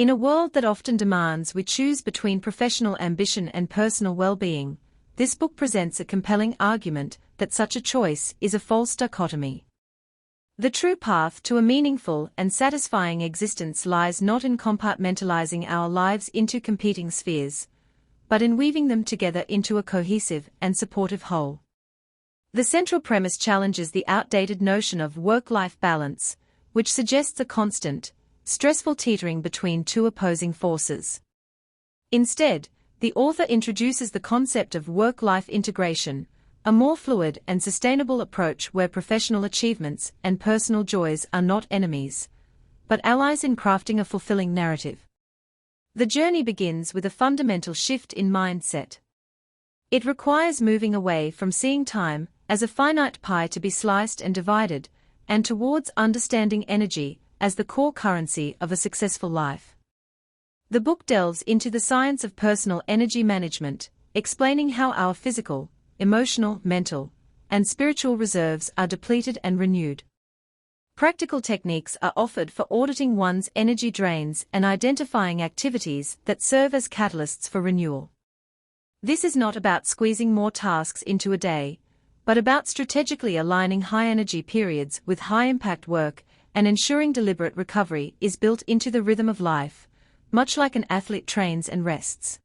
In a world that often demands we choose between professional ambition and personal well-being, this book presents a compelling argument that such a choice is a false dichotomy. The true path to a meaningful and satisfying existence lies not in compartmentalizing our lives into competing spheres, but in weaving them together into a cohesive and supportive whole. The central premise challenges the outdated notion of work-life balance, which suggests a constant, stressful teetering between two opposing forces. Instead, the author introduces the concept of work-life integration, a more fluid and sustainable approach where professional achievements and personal joys are not enemies, but allies in crafting a fulfilling narrative. The journey begins with a fundamental shift in mindset. It requires moving away from seeing time as a finite pie to be sliced and divided, and towards understanding energy as the core currency of a successful life. The book delves into the science of personal energy management, explaining how our physical, emotional, mental, and spiritual reserves are depleted and renewed. Practical techniques are offered for auditing one's energy drains and identifying activities that serve as catalysts for renewal. This is not about squeezing more tasks into a day, but about strategically aligning high-energy periods with high-impact work and ensuring deliberate recovery is built into the rhythm of life, much like an athlete trains and rests.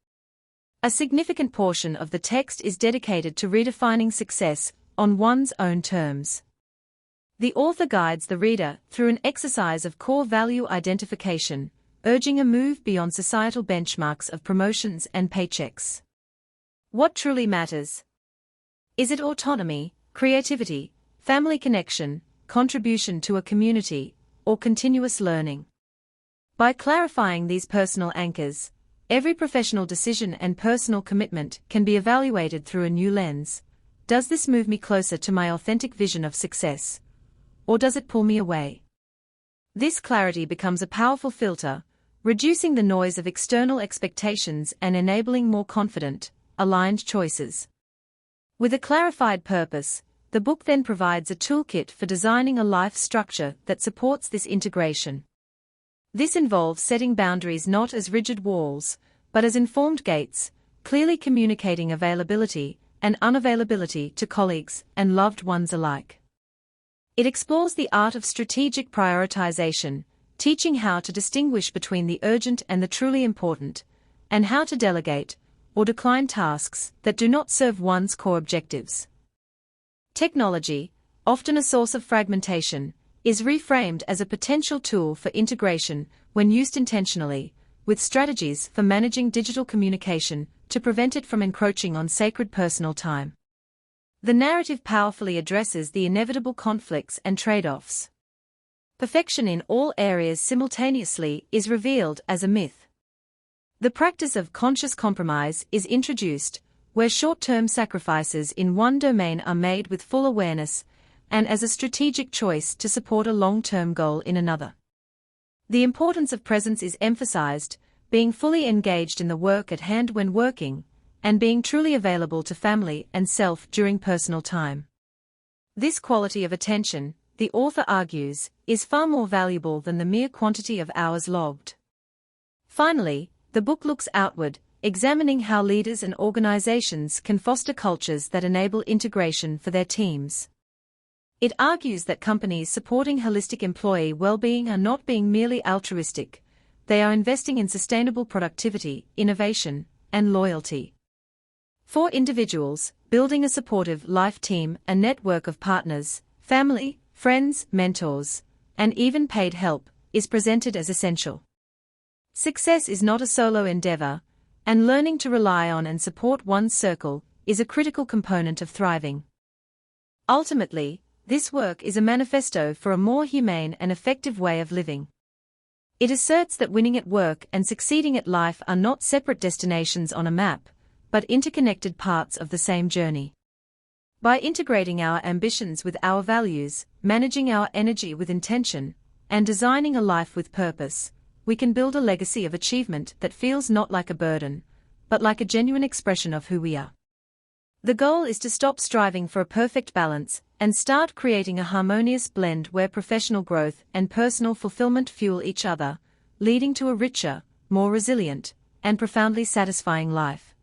A significant portion of the text is dedicated to redefining success on one's own terms. The author guides the reader through an exercise of core value identification, urging a move beyond societal benchmarks of promotions and paychecks. What truly matters? Is it autonomy, creativity, family connection, contribution to a community, or continuous learning? By clarifying these personal anchors, every professional decision and personal commitment can be evaluated through a new lens. Does this move me closer to my authentic vision of success, or does it pull me away? This clarity becomes a powerful filter, reducing the noise of external expectations and enabling more confident, aligned choices. With a clarified purpose, the book then provides a toolkit for designing a life structure that supports this integration. This involves setting boundaries not as rigid walls, but as informed gates, clearly communicating availability and unavailability to colleagues and loved ones alike. It explores the art of strategic prioritization, teaching how to distinguish between the urgent and the truly important, and how to delegate or decline tasks that do not serve one's core objectives. Technology, often a source of fragmentation, is reframed as a potential tool for integration when used intentionally, with strategies for managing digital communication to prevent it from encroaching on sacred personal time. The narrative powerfully addresses the inevitable conflicts and trade-offs. Perfection in all areas simultaneously is revealed as a myth. The practice of conscious compromise is introduced, where short-term sacrifices in one domain are made with full awareness, and as a strategic choice to support a long-term goal in another. The importance of presence is emphasized, being fully engaged in the work at hand when working, and being truly available to family and self during personal time. This quality of attention, the author argues, is far more valuable than the mere quantity of hours logged. Finally, the book looks outward, examining how leaders and organizations can foster cultures that enable integration for their teams. It argues that companies supporting holistic employee well-being are not being merely altruistic, they are investing in sustainable productivity, innovation, and loyalty. For individuals, building a supportive life team, a network of partners, family, friends, mentors, and even paid help, is presented as essential. Success is not a solo endeavor, and learning to rely on and support one's circle is a critical component of thriving. Ultimately, this work is a manifesto for a more humane and effective way of living. It asserts that winning at work and succeeding at life are not separate destinations on a map, but interconnected parts of the same journey. By integrating our ambitions with our values, managing our energy with intention, and designing a life with purpose, we can build a legacy of achievement that feels not like a burden, but like a genuine expression of who we are. The goal is to stop striving for a perfect balance and start creating a harmonious blend where professional growth and personal fulfillment fuel each other, leading to a richer, more resilient, and profoundly satisfying life.